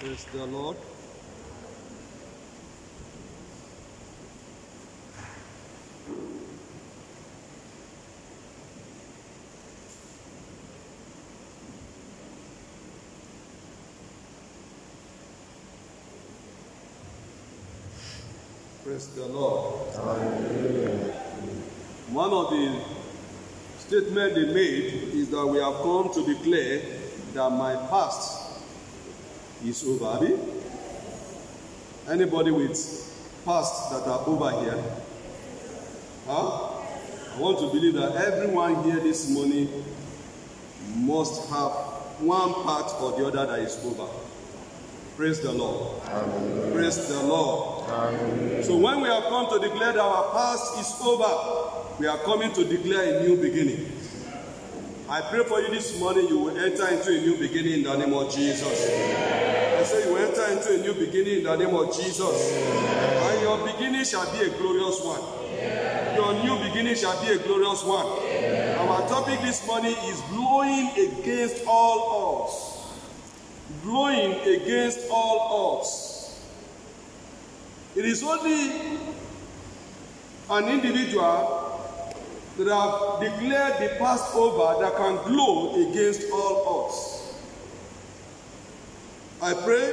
Praise the Lord. Praise the Lord. Hallelujah. One of the statements they made is that we have come to declare that my past is over. Anybody with past that are over here? Huh? I want to believe that everyone here this morning must have one part or the other that is over. Praise the Lord. Amen. Praise the Lord. Amen. So when we have come to declare that our past is over, we are coming to declare a new beginning. I pray for you this morning, you will enter into a new beginning in the name of Jesus. I say you will enter into a new beginning in the name of Jesus. And your beginning shall be a glorious one. Your new beginning shall be a glorious one. Our topic this morning is blowing against all odds. Blowing against all odds. It is only an individual that have declared the past over that can blow against all odds. I pray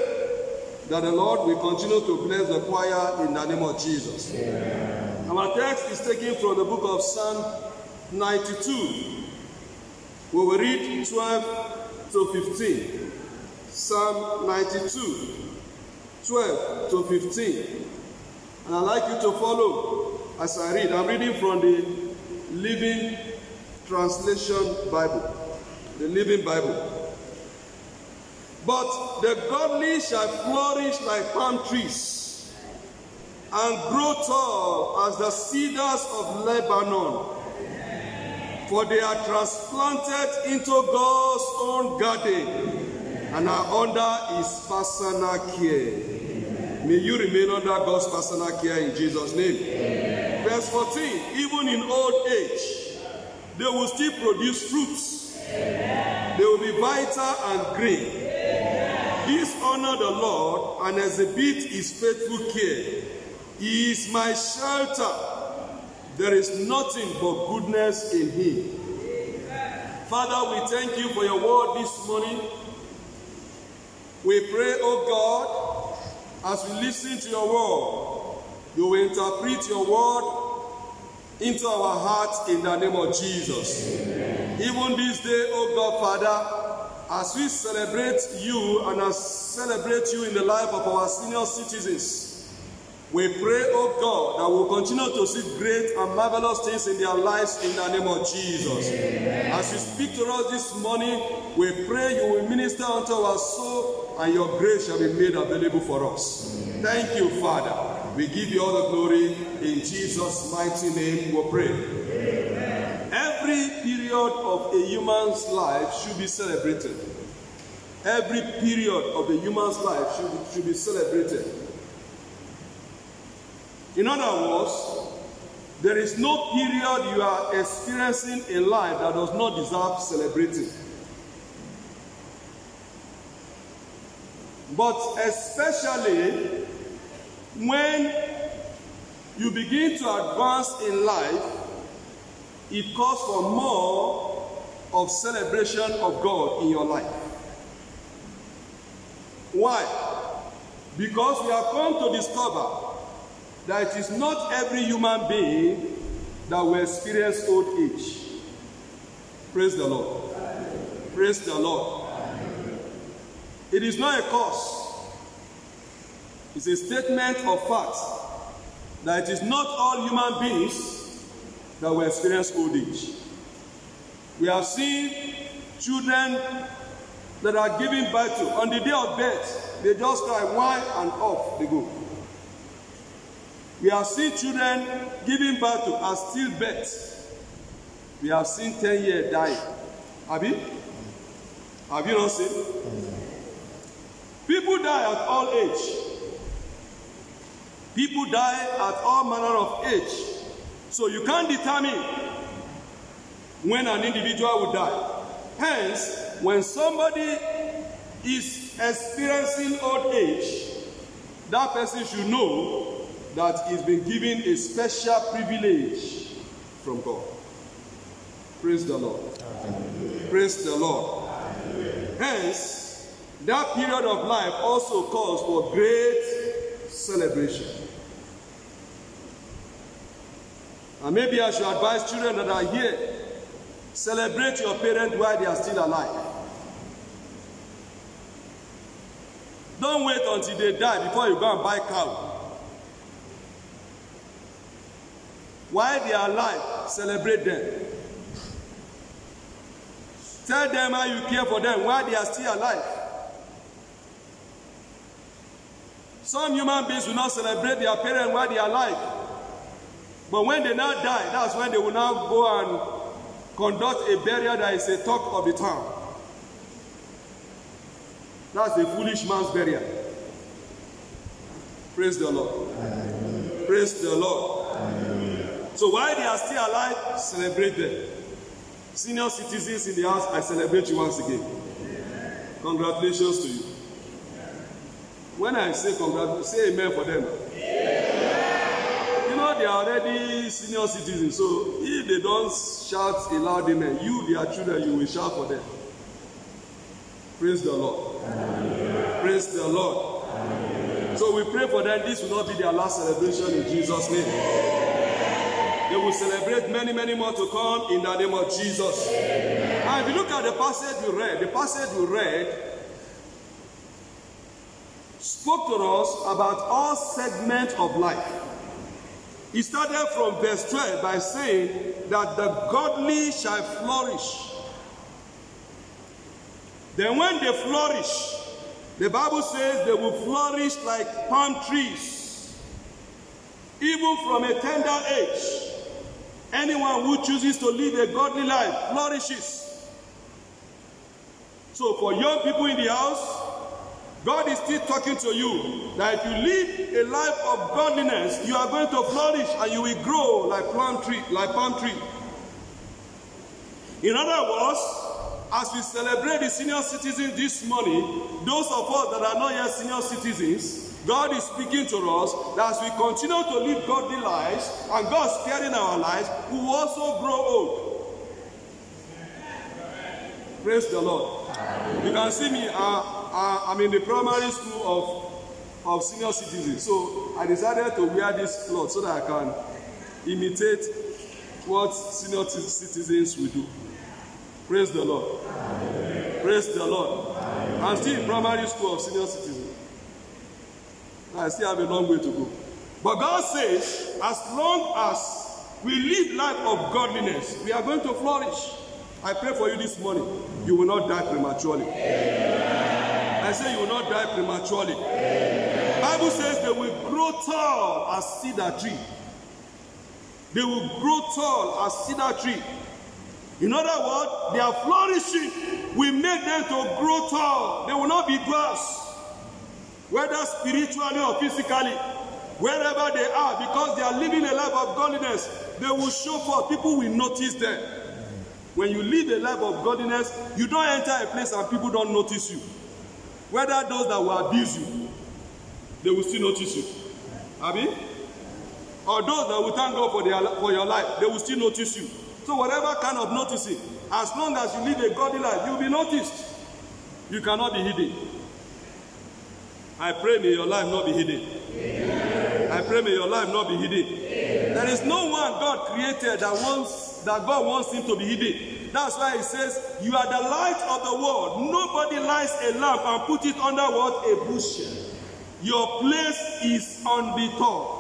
that the Lord will continue to bless the choir in the name of Jesus. Amen. Our text is taken from the book of Psalm 92. We will read 12 to 15. Psalm 92, 12 to 15. And I'd like you to follow as I read. I'm reading from the Living Translation Bible. The Living Bible. But the godly shall flourish like palm trees and grow tall as the cedars of Lebanon. For they are transplanted into God's own garden and are under his personal care. May you remain under God's personal care in Jesus' name. Verse 14, even in old age, they will still produce fruits. They will be vital and green. These honor the Lord and exhibit his faithful care. He is my shelter. There is nothing but goodness in him. Father, we thank you for your word this morning. We pray, oh God, as we listen to your word, you will interpret your word into our hearts in the name of Jesus. Amen. Even this day, oh God, Father, as we celebrate you and as celebrate you in the life of our senior citizens, we pray, oh God, that we'll continue to see great and marvelous things in their lives in the name of Jesus. Amen. As you speak to us this morning, we pray you will minister unto our soul and your grace shall be made available for us. Amen. Thank you, Father. We give you all the glory. In Jesus' mighty name we pray. Amen. Every period of a human's life should be celebrated. Every period of a human's life should be celebrated. In other words, there is no period you are experiencing in life that does not deserve celebrating. But especially when you begin to advance in life, it calls for more of celebration of God in your life. Why? Because we have come to discover that it is not every human being that will experience old age. Praise the Lord. Praise the Lord. It is not a curse. It's a statement of fact that it is not all human beings that will experience old age. We have seen children that are giving birth to. On the day of birth, they just cry, why, and off they go. We have seen children giving birth to as stillbirth. We have seen 10-year die. Have you? Have you not seen? People die at all age. People die at all manner of age. So you can't determine when an individual will die. Hence, when somebody is experiencing old age, that person should know that he's been given a special privilege from God. Praise the Lord. Amen. Praise the Lord. Amen. Hence, that period of life also calls for great celebration. And maybe I should advise children that are here, celebrate your parents while they are still alive. Don't wait until they die before you go and buy cow. While they are alive, celebrate them. Tell them how you care for them while they are still alive. Some human beings will not celebrate their parents while they are alive. But when they now die, that's when they will now go and conduct a burial that is a talk of the town. That's a foolish man's burial. Praise the Lord. Amen. Praise the Lord. Amen. So while they are still alive, celebrate them. Senior citizens in the house, I celebrate you once again. Amen. Congratulations to you. When I say congratulations, say amen for them. Amen. You know they are already senior citizens, so if they don't shout a loud amen, you, their children, you will shout for them. Praise the Lord. Amen. Praise the Lord. Amen. So we pray for them. This will not be their last celebration in Jesus' name. They will celebrate many, many more to come in the name of Jesus. Amen. And if you look at the passage we read spoke to us about all segments of life. He started from verse 12 by saying that the godly shall flourish. Then when they flourish, the Bible says they will flourish like palm trees. Even from a tender age, anyone who chooses to live a godly life flourishes. So for young people in the house, God is still talking to you that if you live a life of godliness, you are going to flourish and you will grow like palm tree. In other words, as we celebrate the senior citizens this morning, those of us that are not yet senior citizens, God is speaking to us that as we continue to live godly lives and God sparing our lives, we will also grow old. Praise the Lord. You can see me, I'm in the primary school of senior citizens, so I decided to wear this cloth so that I can imitate what senior citizens will do. Praise the Lord. Amen. Praise the Lord. Amen. I'm still in primary school of senior citizens. I still have a long way to go. But God says, as long as we live life of godliness, we are going to flourish. I pray for you this morning. You will not die prematurely. Amen. I say you will not die prematurely. The Bible says they will grow tall as cedar tree. They will grow tall as cedar tree. In other words, their flourishing will make them to grow tall. They will not be grass, whether spiritually or physically, wherever they are, because they are living a life of godliness. They will show forth. People will notice them. When you live a life of godliness, you don't enter a place and people don't notice you. Whether those that will abuse you, they will still notice you. Abi? Or those that will thank God for your life, they will still notice you. So whatever kind of noticing, as long as you live a godly life, you will be noticed. You cannot be hidden. I pray may your life not be hidden. Amen. I pray may your life not be hidden. Amen. There is no one God created that God wants him to be hidden. That's why he says, you are the light of the world. Nobody lights a lamp and put it under what? A bushel. Your place is on the top.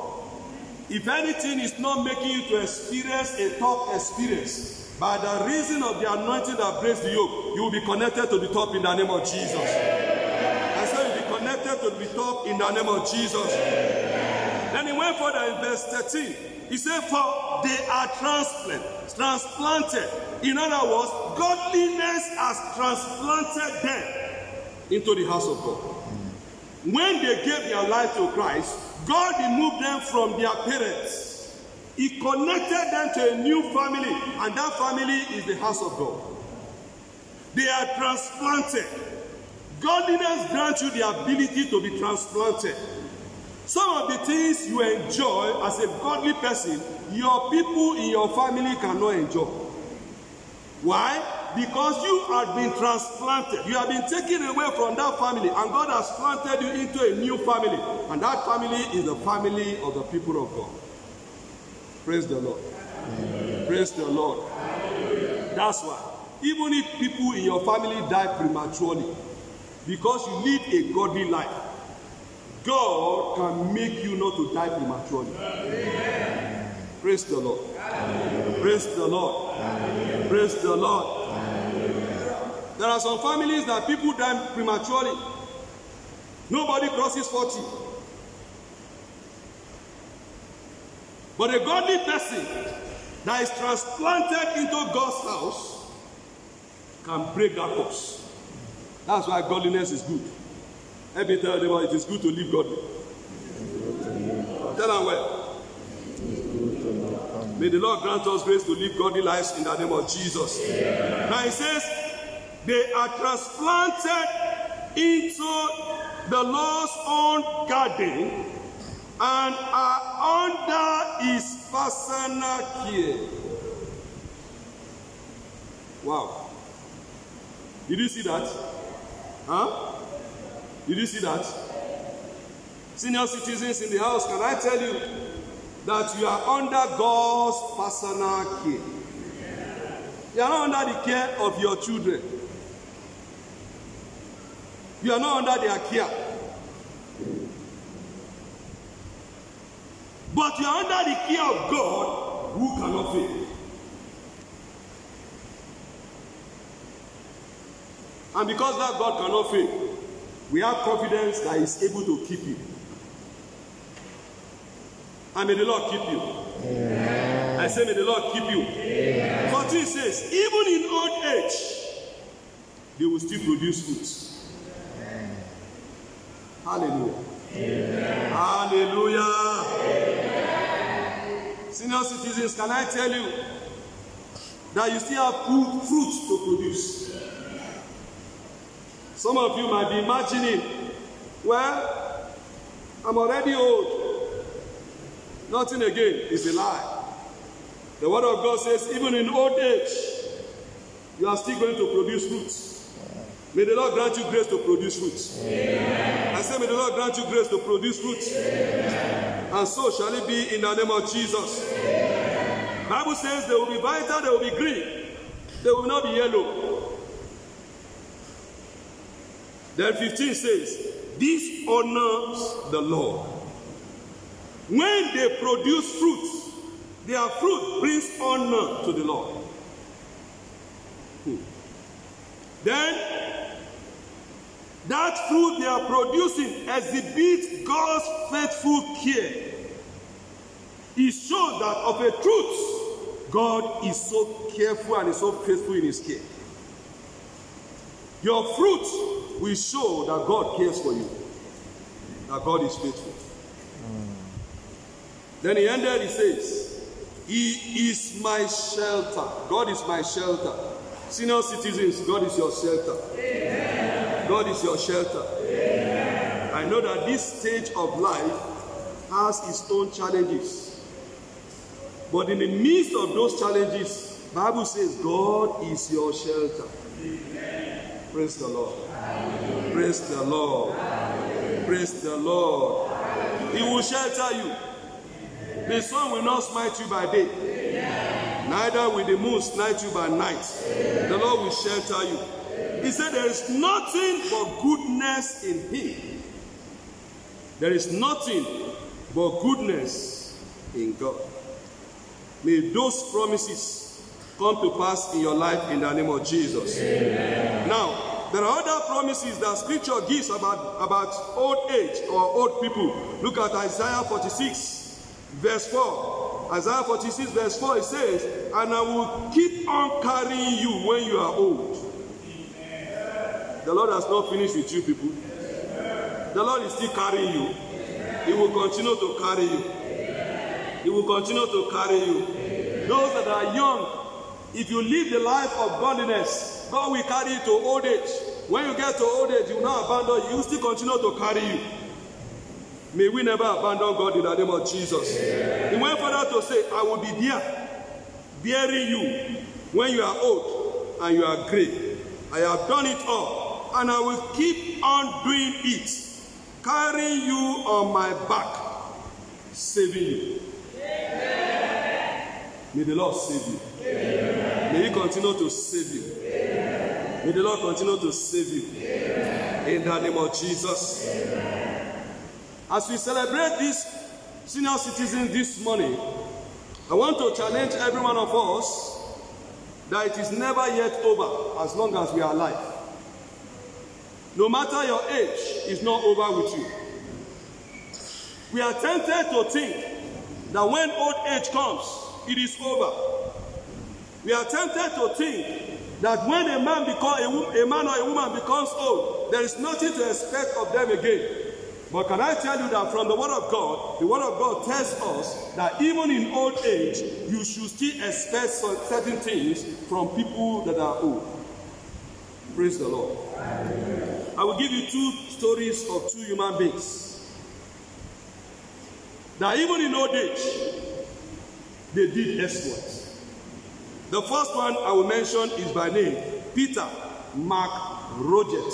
If anything is not making you to experience a top experience, by the reason of the anointing that breaks the yoke, you will be connected to the top in the name of Jesus. I said you will be connected to the top in the name of Jesus. Then he went further in verse 13. He said, for they are transplanted. In other words, godliness has transplanted them into the house of God. When they gave their life to Christ, God removed them from their parents. He connected them to a new family, and that family is the house of God. They are transplanted. Godliness grants you the ability to be transplanted. Some of the things you enjoy as a godly person, your people in your family cannot enjoy. Why? Because you have been transplanted. You have been taken away from that family, and God has planted you into a new family. And that family is the family of the people of God. Praise the Lord. Amen. Praise the Lord. Amen. That's why, even if people in your family die prematurely, because you live a godly life, God can make you not to die prematurely. Amen. Praise the Lord. Praise the Lord. Praise the Lord. There are some families that people die prematurely. Nobody crosses 40. But a godly person that is transplanted into God's house can break that curse. That's why godliness is good. Let me tell them it is good to live godly. Tell them well. May the Lord grant us grace to live godly lives in the name of Jesus. Yeah. Now it says, they are transplanted into the Lord's own garden and are under his personal care. Wow. Did you see that? Huh? Did you see that? Senior citizens in the house, can I tell you that you are under God's personal care? You are not under the care of your children. You are not under their care. But you are under the care of God who cannot fail. And because that God cannot fail, we have confidence that He is able to keep you. And may the Lord keep you. Amen. I say, may the Lord keep you. Amen. 14 says, even in old age, they will still produce fruits. Amen. Hallelujah. Amen. Hallelujah. Amen. Senior citizens, can I tell you that you still have fruits to produce? Some of you might be imagining, well, I'm already old. Nothing again is a lie. The word of God says, even in old age, you are still going to produce fruits. May the Lord grant you grace to produce fruits. Amen. I say, may the Lord grant you grace to produce fruits. Amen. And so shall it be in the name of Jesus. Amen. The Bible says they will be vital, they will be green. They will not be yellow. Then 15 says, this honors the Lord. When they produce fruit, their fruit brings honor to the Lord. Then, that fruit they are producing exhibits God's faithful care. It shows that of a truth, God is so careful and is so faithful in His care. Your fruit will show that God cares for you, that God is faithful. Then he ended, he says, He is my shelter. God is my shelter. Senior citizens, God is your shelter. Amen. God is your shelter. Amen. I know that this stage of life has its own challenges. But in the midst of those challenges, the Bible says God is your shelter. Amen. Praise the Lord. Amen. Praise the Lord. Amen. Praise the Lord. Amen. He will shelter you. The sun will not smite you by day. Amen. Neither will the moon smite you by night. Amen. The Lord will shelter you. Amen. He said there is nothing but goodness in Him. There is nothing but goodness in God. May those promises come to pass in your life in the name of Jesus. Amen. Now, there are other promises that Scripture gives about old age or old people. Look at Isaiah 46. Verse 4. Isaiah 46 verse 4, it says, and I will keep on carrying you when you are old. The Lord has not finished with you people. The Lord is still carrying you. He will continue to carry you. He will continue to carry you. Those that are young, if you live the life of godliness, God will carry you to old age. When you get to old age, He will not abandon you. He will still continue to carry you. May we never abandon God in the name of Jesus. Amen. He went further to say, I will be there, bearing you when you are old and you are gray. I have done it all, and I will keep on doing it, carrying you on my back, saving you. Amen. May the Lord save you. Amen. May He continue to save you. Amen. May the Lord continue to save you. Amen. In the name of Jesus. Amen. As we celebrate this senior citizen this morning, I want to challenge every one of us that it is never yet over as long as we are alive. No matter your age, it's not over with you. We are tempted to think that when old age comes, it is over. We are tempted to think that when a man or a woman becomes old, there is nothing to expect of them again. But can I tell you that from the Word of God tells us that even in old age, you should still expect certain things from people that are old. Praise the Lord. Amen. I will give you two stories of two human beings that even in old age, they did exploits. The first one I will mention is by name, Peter Mark Roget.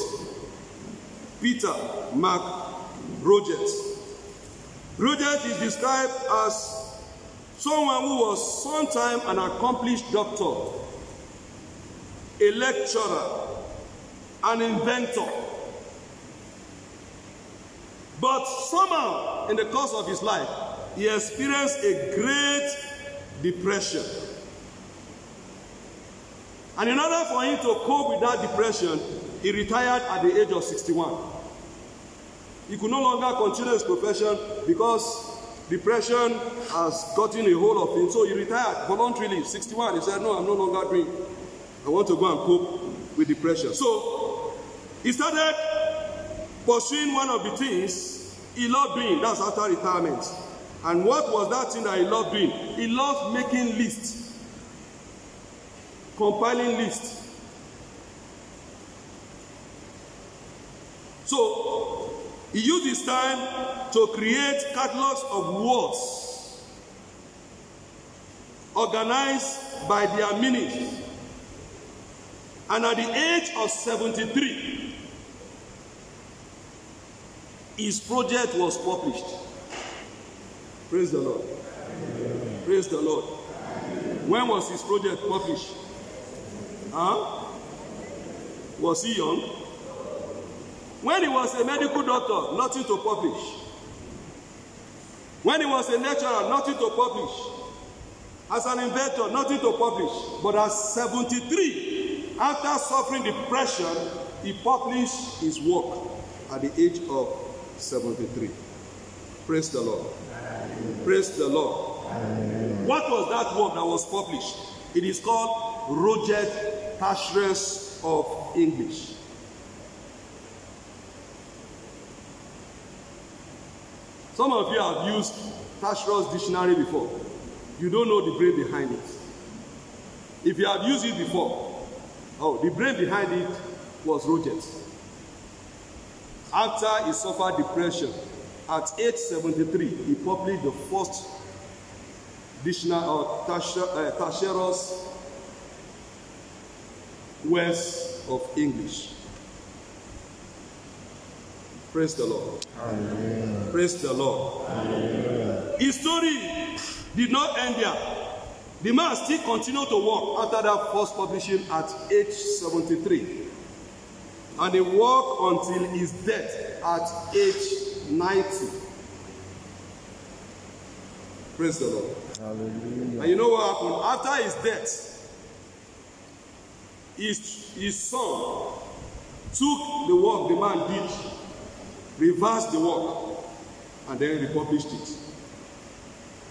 Peter Mark Roget. Roget is described as someone who was sometime an accomplished doctor, a lecturer, an inventor. But somehow, in the course of his life, he experienced a great depression. And in order for him to cope with that depression, he retired at the age of 61. He could no longer continue his profession because depression has gotten a hold of him. So he retired voluntarily, 61. He said, no, I'm no longer doing. I want to go and cope with depression. So he started pursuing one of the things he loved doing. That's after retirement. And what was that thing that he loved doing? He loved making lists, compiling lists. So he used his time to create catalogs of words organized by their meanings. And at the age of 73, his project was published. Praise the Lord. Amen. Praise the Lord. Amen. When was his project published? Was he young? When he was a medical doctor, nothing to publish. When he was a lecturer, nothing to publish. As an inventor, nothing to publish. But at 73, after suffering depression, he published his work at the age of 73. Praise the Lord. Amen. Praise the Lord. Amen. What was that work that was published? It is called Roget Thesaurus of English. Some of you have used Thesaurus Dictionary before. You don't know the brain behind it. If you have used it before, the brain behind it was Roget. After he suffered depression, at age 73, he published the first dictionary of Thesaurus words of English. Praise the Lord. Amen. Praise the Lord. Amen. His story did not end there. The man still continued to work after that first publishing at age 73. And he worked until his death at age 90. Praise the Lord. Hallelujah. And you know what happened? After his death, his son took the work the man did, reversed the work, and then republished it.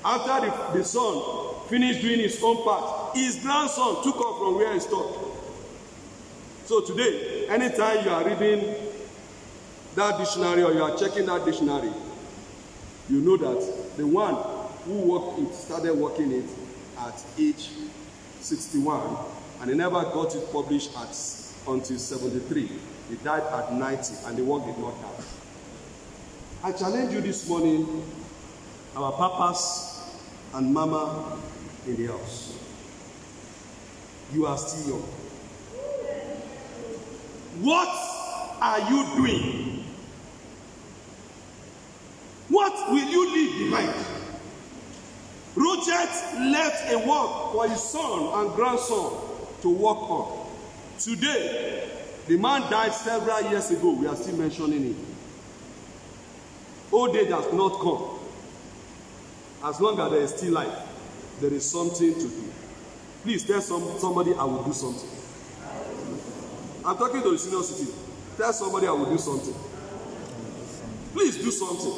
After the son finished doing his own part, his grandson took off from where he stopped. So today, anytime you are reading that dictionary or you are checking that dictionary, you know that the one who started working it at age 61, and he never got it published until 73. He died at 90, and the work did not die. I challenge you this morning, our papas and mama in the house. You are still young. What are you doing? What will you leave behind? Roget left a work for his son and grandson to work on. Today, the man died several years ago. We are still mentioning it. Old age has not come. As long as there is still life, there is something to do. Please tell somebody, I will do something. I'm talking to the senior citizen. Tell somebody, I will do something. Please do something.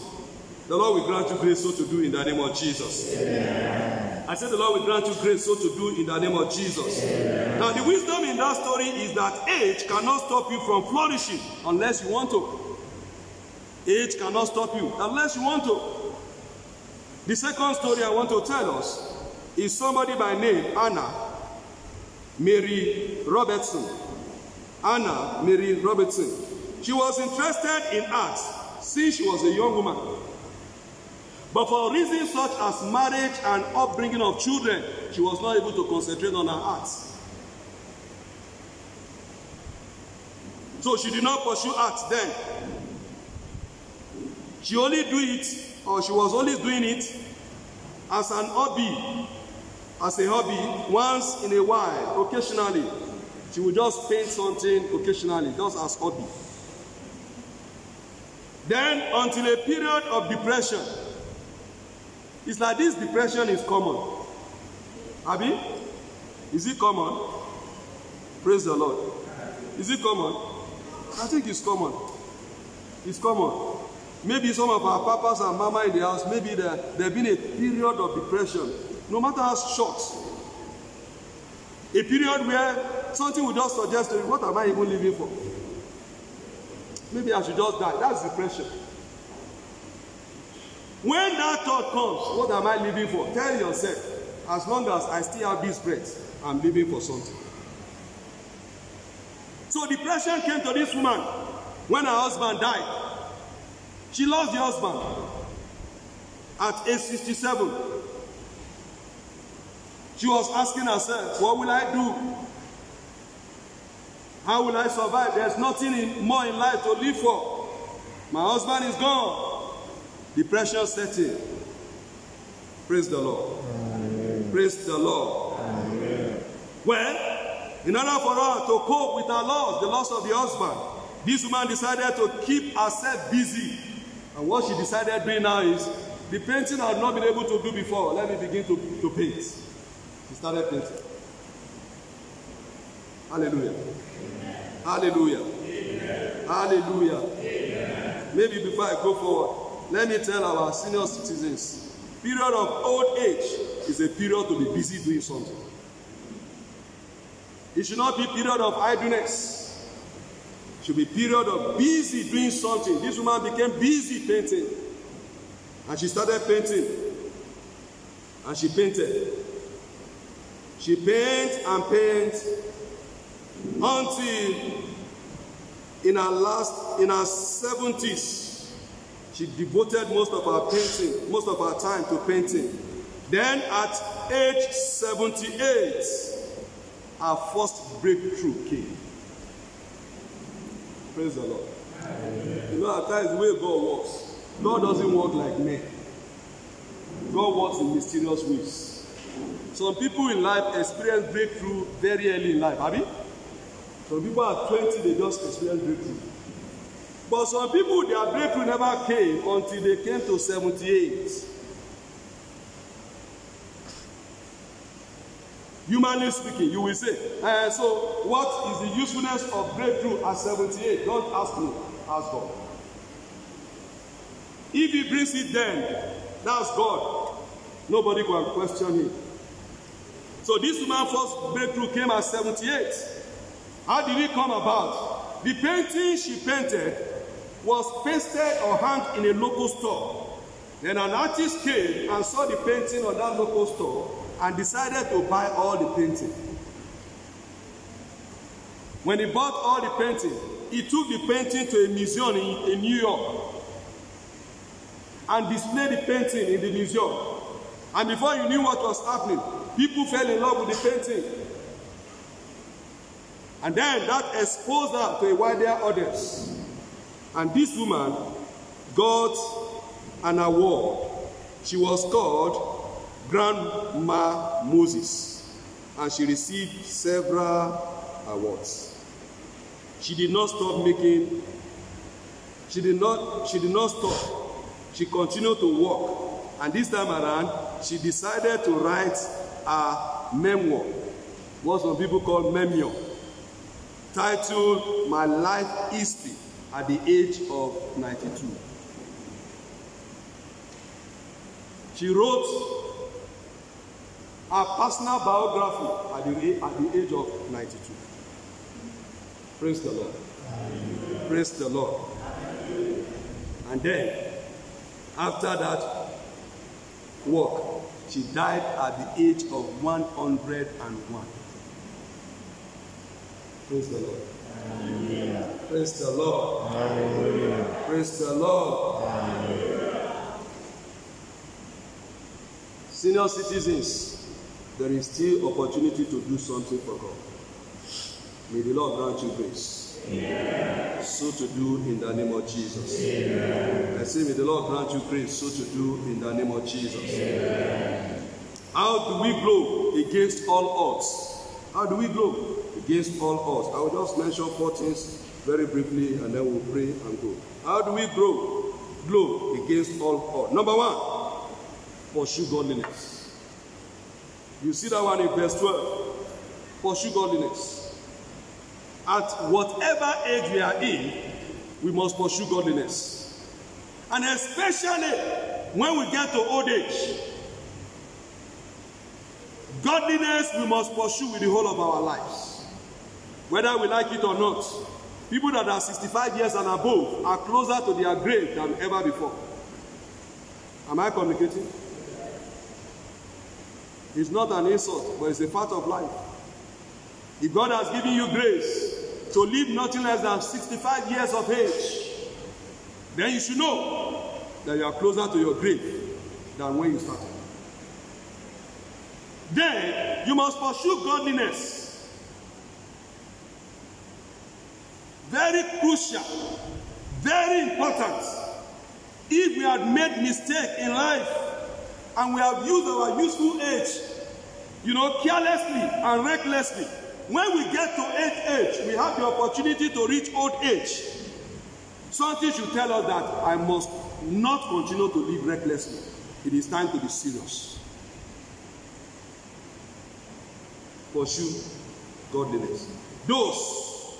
The Lord will grant you grace so to do in the name of Jesus. Amen. I said the Lord will grant you grace so to do in the name of Jesus. Amen. Now the wisdom in that story is that age cannot stop you from flourishing unless you want to. Age cannot stop you unless you want to. The second story I want to tell us is somebody by name Anna Mary Robertson. Anna Mary Robertson. She was interested in art since she was a young woman. But for reasons such as marriage and upbringing of children, she was not able to concentrate on her art. So she did not pursue art then. She only do it, or she was only doing it as an hobby, once in a while, occasionally. She would just paint something occasionally, just as hobby. Then, until a period of depression. It's like this depression is common. Abi? Is it common? Praise the Lord. Is it common? I think it's common. It's common. Maybe some of our papas and mama in the house, maybe there been a period of depression, no matter how short. A period where something will just suggest to you, what am I even living for? Maybe I should just die. That's depression. When that thought comes, what am I living for? Tell yourself, as long as I still have this breath, I'm living for something. So depression came to this woman when her husband died. She lost the husband at age 67. She was asking herself, what will I do? How will I survive? There's nothing more in life to live for. My husband is gone. Depression set in. Praise the Lord. Amen. Praise the Lord. Amen. Well, in order for her to cope with her loss, the loss of the husband, this woman decided to keep herself busy. And what she decided doing now is, the painting I had not been able to do before, let me begin to paint. She started painting. Hallelujah. Amen. Hallelujah. Amen. Hallelujah. Amen. Maybe before I go forward, let me tell our senior citizens, period of old age is a period to be busy doing something. It should not be period of idleness. It should be period of busy doing something. This woman became busy painting. And she started painting. And she painted. She painted and painted until in her 70s, she devoted most of her time to painting. Then at age 78, her first breakthrough came. Praise the Lord. Amen. You know, at times the way God works, God doesn't work like men. God works in mysterious ways. Some people in life experience breakthrough very early in life. Have you? Some people at 20, they just experience breakthrough. But some people, their breakthrough never came until they came to 78. Humanly speaking, you will say, so what is the usefulness of breakthrough at 78? Don't ask me, ask God. If he brings it then, that's God. Nobody can question him. So this woman's first breakthrough came at 78. How did it come about? The painting she painted was pasted or hung in a local store. Then an artist came and saw the painting on that local store and decided to buy all the painting. When he bought all the painting, he took the painting to a museum in New York and displayed the painting in the museum. And before you knew what was happening, people fell in love with the painting. And then that exposed her to a wider audience. And this woman got an award. She was called Grandma Moses. And she received several awards. She did not stop She did not stop. She continued to work. And this time around, she decided to write a memoir, what some people call memoir, titled My Life History at the age of 92. She wrote a personal biography at the age of 92. Praise the Lord. Amen. Praise the Lord. And then, after that work, she died at the age of 101. Praise the Lord. Hallelujah. Praise the Lord. Hallelujah. Praise the Lord. Hallelujah. Senior citizens, there is still opportunity to do something for God. May the Lord grant you grace. Amen. So to do in the name of Jesus. Amen. I say, may the Lord grant you grace, so to do in the name of Jesus. Amen. How do we glow against all odds? How do we glow against all odds? I will just mention 4 things very briefly, and then we'll pray and go. How do we glow against all odds? Number 1, pursue godliness. You see that one in verse 12. Pursue godliness. At whatever age we are in, we must pursue godliness. And especially when we get to old age, godliness we must pursue with the whole of our lives. Whether we like it or not, people that are 65 years and above are closer to their grave than ever before. Am I communicating? It's not an insult, but it's a fact of life. If God has given you grace to live nothing less than 65 years of age, then you should know that you are closer to your grave than when you started. Then you must pursue godliness. Very crucial, very important. If we have made mistake in life and we have used our useful age, carelessly and recklessly, when we get to age, we have the opportunity to reach old age. Something should tell us that I must not continue to live recklessly. It is time to be serious. Pursue godliness. Those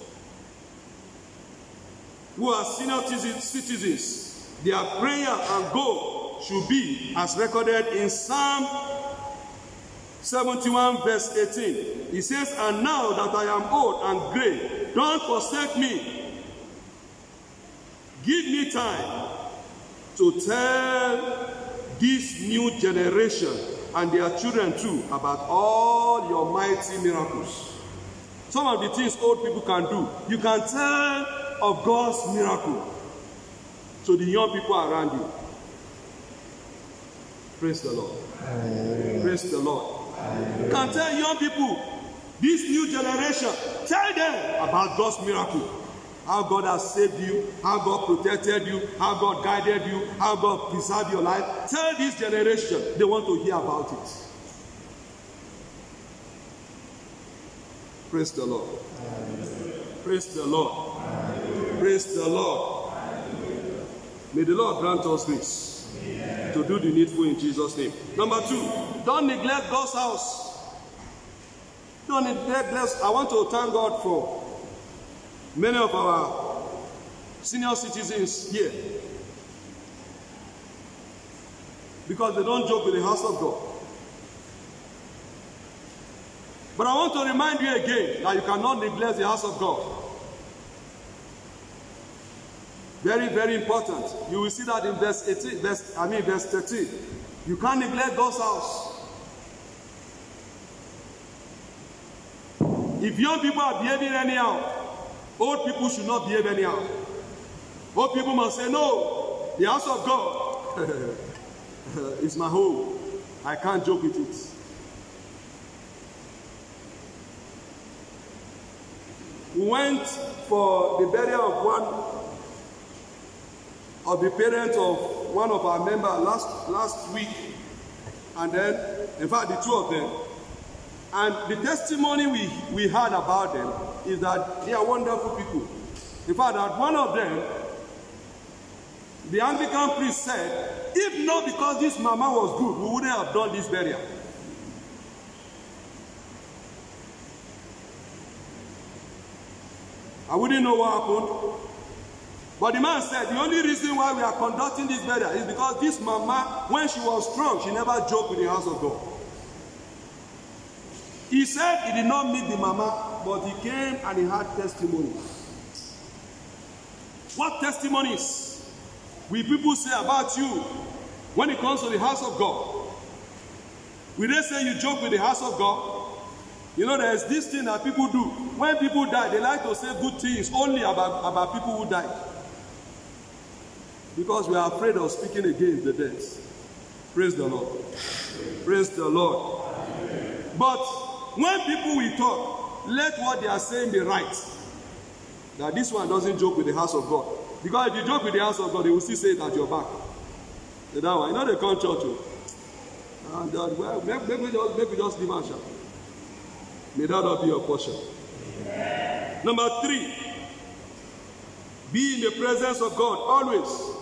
who are senior citizens, their prayer and goal should be as recorded in Psalm 71 verse 18. He says, and now that I am old and gray, don't forsake me. Give me time to tell this new generation and their children too about all your mighty miracles. Some of the things old people can do, you can tell of God's miracle to the young people around you. Praise the Lord. Praise the Lord. You can tell young people, this new generation, tell them about God's miracle. How God has saved you, how God protected you, how God guided you, how God preserved your life. Tell this generation, they want to hear about it. Praise the Lord. Praise the Lord. Praise the Lord. May the Lord grant us grace to do the needful in Jesus' name. Number 2, don't neglect God's house. Don't neglect God's. I want to thank God for many of our senior citizens here, because they don't joke with the house of God. But I want to remind you again that you cannot neglect the house of God. Very, very important. You will see that in verse 18, verse 13. You can't neglect God's house. If young people are behaving anyhow, old people should not behave anyhow. Old people must say, no, the house of God is my home. I can't joke with it. We went for the burial of one of the parents of one of our members last week, and then, in fact, the 2 of them. And the testimony we heard about them is that they are wonderful people. In fact, that one of them The Anglican priest said, if not because this mama was good, we wouldn't have done this burial. I wouldn't know what happened. But the man said, the only reason why we are conducting this burial is because this mama, when she was strong, she never joked with the house of God. He said he did not meet the mama, but he came and he had testimonies. What testimonies will people say about you when it comes to the house of God? Will they say you joke with the house of God? You know, there's this thing that people do. When people die, they like to say good things only about people who died. Because we are afraid of speaking against the dead. Praise the Lord. Praise the Lord. But when people will talk, let what they are saying be right. That this one doesn't joke with the house of God. Because if you joke with the house of God, they will still say it at your back. So that one, you know they come church. And well, make we just leave and shout. May that not be your portion. Amen. Number 3, be in the presence of God always.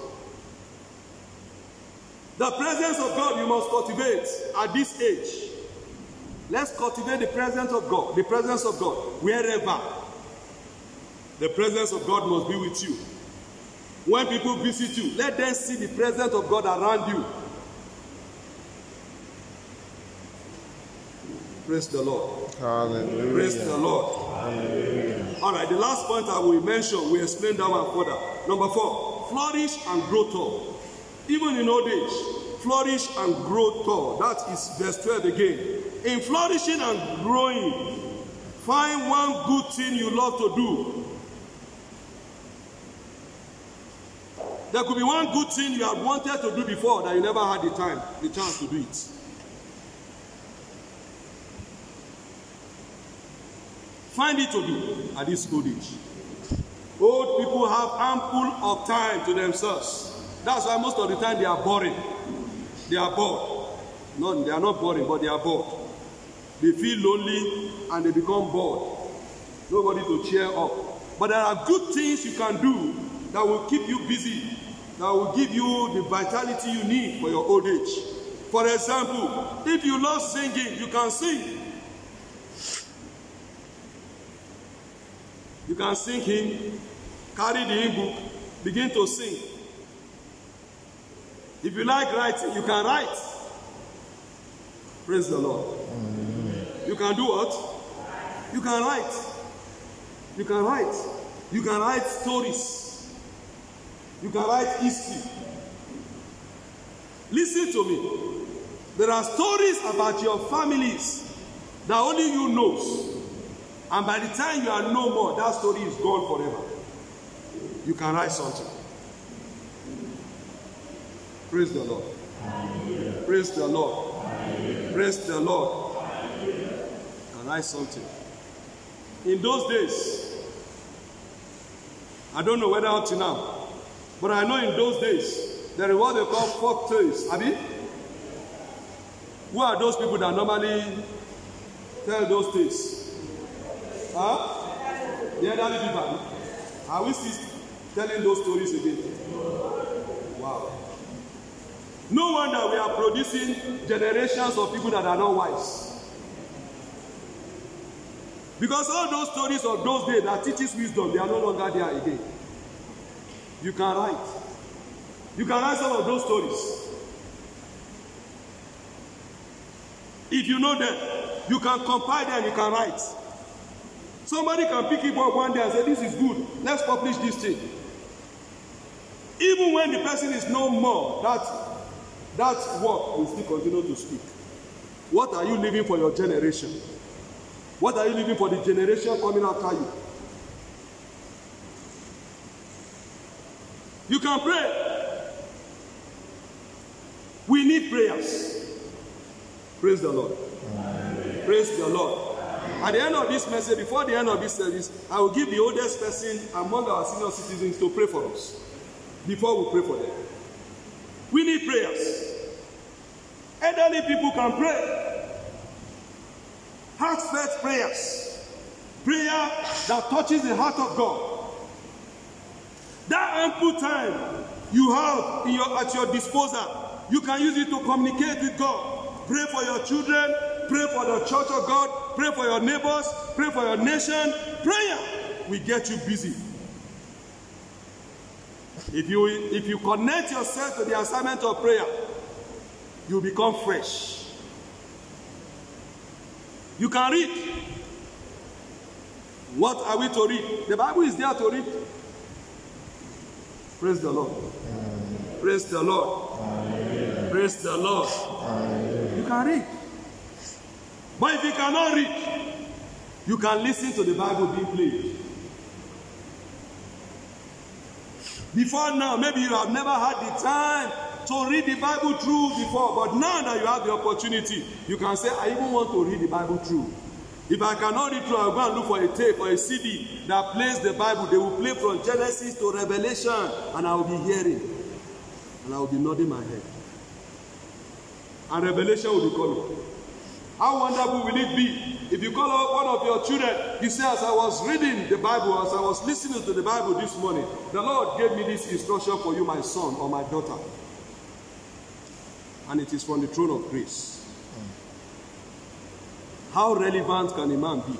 The presence of God you must cultivate at this age. Let's cultivate the presence of God. The presence of God wherever. The presence of God must be with you. When people visit you, let them see the presence of God around you. Praise the Lord. Hallelujah. Praise the Lord. Hallelujah. All right, the last point I will mention, we explain that one further. Number 4, flourish and grow tall. Even in old age, flourish and grow tall. That is verse 12 again. In flourishing and growing, find one good thing you love to do. There could be one good thing you had wanted to do before that you never had the chance to do it. Find it to do at this old age. Old people have ample of time to themselves. That's why most of the time they are boring. They are bored. No, they are not boring, but they are bored. They feel lonely and they become bored. Nobody to cheer up. But there are good things you can do that will keep you busy, that will give you the vitality you need for your old age. For example, if you love singing, you can sing. You can sing hymn, carry the hymn book, begin to sing. If you like writing, you can write. Praise the Lord. You can do what? You can write. You can write. You can write stories. You can write history. Listen to me. There are stories about your families that only you know. And by the time you are no more, that story is gone forever. You can write something. Praise the Lord. Hallelujah. Praise the Lord. Hallelujah. Praise the Lord. Hallelujah. You can write something. In those days, I don't know whether up to now, but I know in those days, there is what they call folk tales. Abi? Who are those people that normally tell those tales? Huh? The elderly people. Are we still telling those stories again? Wow. No wonder we are producing generations of people that are not wise. Because all those stories of those days that teaches wisdom, they are no longer there again. You can write. You can write some of those stories. If you know them, you can compile them, you can write. Somebody can pick it up one day and say, this is good, let's publish this thing. Even when the person is no more, that work will still continue to speak. What are you leaving for your generation? What are you leaving for the generation coming after you? You can pray. We need prayers. Praise the Lord. Amen. Praise the Lord. At the end of this message, before the end of this service, I will give the oldest person among our senior citizens to pray for us. Before we pray for them. We need prayers. Elderly people can pray. Heartfelt prayers. Prayer that touches the heart of God. That ample time you have at your disposal. You can use it to communicate with God. Pray for your children. Pray for the church of God. Pray for your neighbors. Pray for your nation. Prayer will get you busy. If you connect yourself to the assignment of prayer, you become fresh. You can read. What are we to read? The Bible is there to read. Praise the Lord. Praise the Lord. Praise the Lord. You can read. But if you cannot read, you can listen to the Bible being played. Before now, maybe you have never had the time to read the Bible through before, but now that you have the opportunity, you can say, I even want to read the Bible through. If I cannot read through, I'll go and look for a tape or a CD that plays the Bible. They will play from Genesis to Revelation, and I will be hearing, and I will be nodding my head. And Revelation will be coming. How wonderful will it be if you call out one of your children, you say, as I was reading the Bible, as I was listening to the Bible this morning, the Lord gave me this instruction for you, my son or my daughter. And it is from the throne of grace. How relevant can a man be?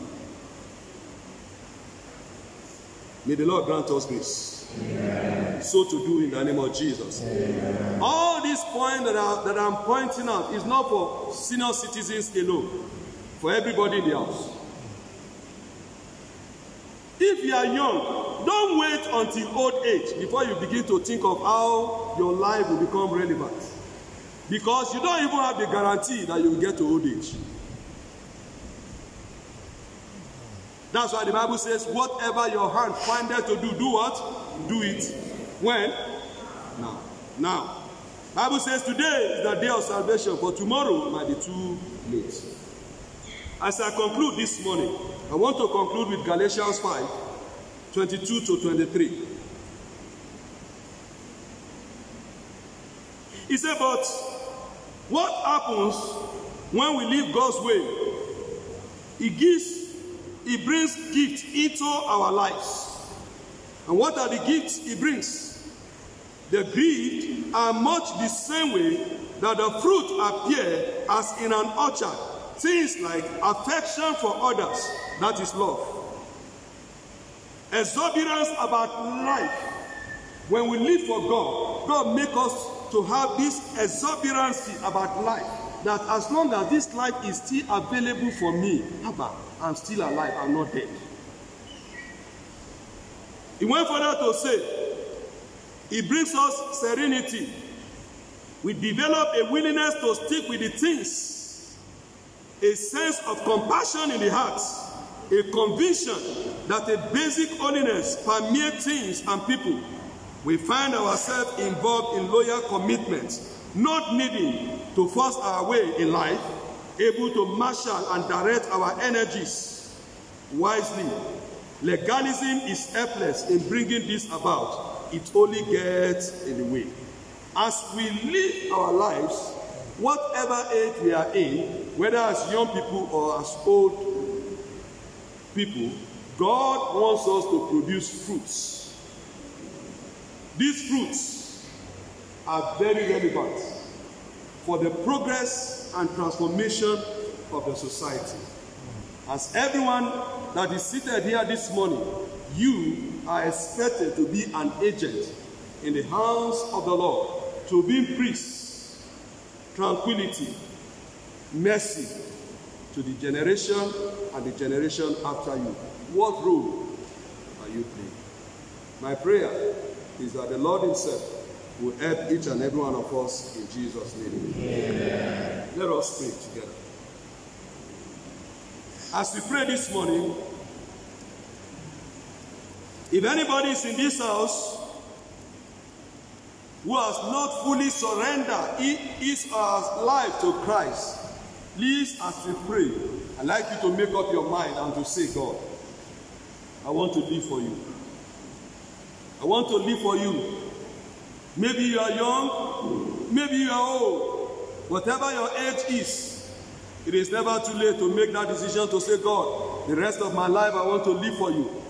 May the Lord grant us grace. Amen. So to do in the name of Jesus. Amen. All these points that I'm pointing out is not for senior citizens alone, for everybody in the house. If you are young, don't wait until old age before you begin to think of how your life will become relevant. Because you don't even have the guarantee that you will get to old age. That's why the Bible says, whatever your hand findeth to do, do what? Do it. When? Now. Now. Bible says today is the day of salvation, for tomorrow might be too late. As I conclude this morning, I want to conclude with Galatians 5, 22 to 23. He said, but what happens when we leave God's way? He brings gifts into our lives. And what are the gifts he brings? The gifts are much the same way that the fruit appear as in an orchard. Things like affection for others, that is love. Exuberance about life. When we live for God, God makes us to have this exuberance about life. That as long as this life is still available for me, I'm still alive, I'm not dead. He went further to say, he brings us serenity. We develop a willingness to stick with the things, a sense of compassion in the heart, a conviction that a basic holiness permeates things and people. We find ourselves involved in loyal commitment, not needing to force our way in life, able to marshal and direct our energies wisely. Legalism is helpless in bringing this about. It only gets in the way. As we live our lives, whatever age we are in, whether as young people or as old people, God wants us to produce fruits. These fruits are very relevant for the progress and transformation of the society. As everyone that is seated here this morning, you are expected to be an agent in the hands of the Lord, to be peace, tranquility, mercy to the generation and the generation after you. What role are you playing? My prayer is that the Lord himself will help each and every one of us in Jesus' name. Amen. Let us pray together. As we pray this morning, if anybody is in this house who has not fully surrendered his or her life to Christ, please, as we pray, I'd like you to make up your mind and to say, God, I want to live for you. I want to live for you. Maybe you are young, maybe you are old. Whatever your age is, it is never too late to make that decision to say, God, the rest of my life I want to live for you.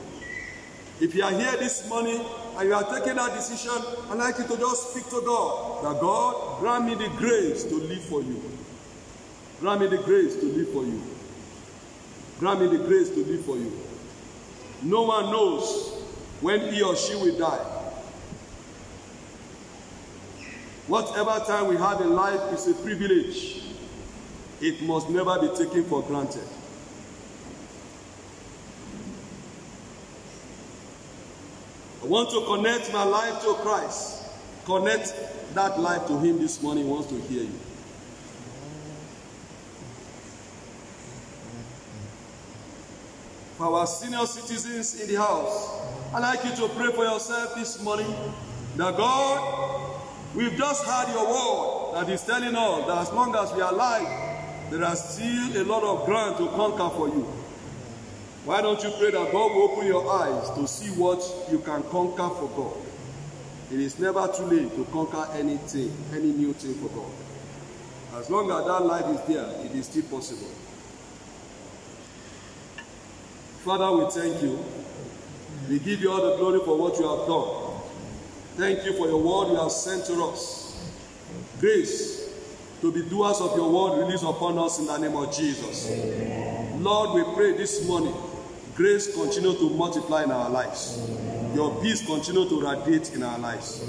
If you are here this morning and you are taking that decision, I'd like you to just speak to God, that God, grant me the grace to live for you. Grant me the grace to live for you. Grant me the grace to live for you. No one knows when he or she will die. Whatever time we have in life is a privilege. It must never be taken for granted. I want to connect my life to Christ. Connect that life to him this morning. He wants to hear you. For our senior citizens in the house, I'd like you to pray for yourself this morning that God, we've just heard your word that is telling us that as long as we are alive, there are still a lot of ground to conquer for you. Why don't you pray that God will open your eyes to see what you can conquer for God? It is never too late to conquer anything, any new thing for God. As long as that life is there, it is still possible. Father, we thank you. We give you all the glory for what you have done. Thank you for your word you have sent to us. Grace to be doers of your word release upon us in the name of Jesus. Lord, we pray this morning, grace continue to multiply in our lives. Your peace continue to radiate in our lives.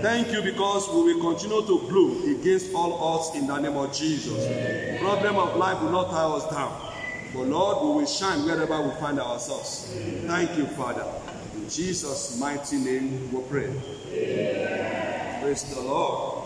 Thank you because we will continue to blow against all odds in the name of Jesus. The problem of life will not tie us down. But Lord, we will shine wherever we find ourselves. Thank you, Father. In Jesus' mighty name we pray. Praise the Lord.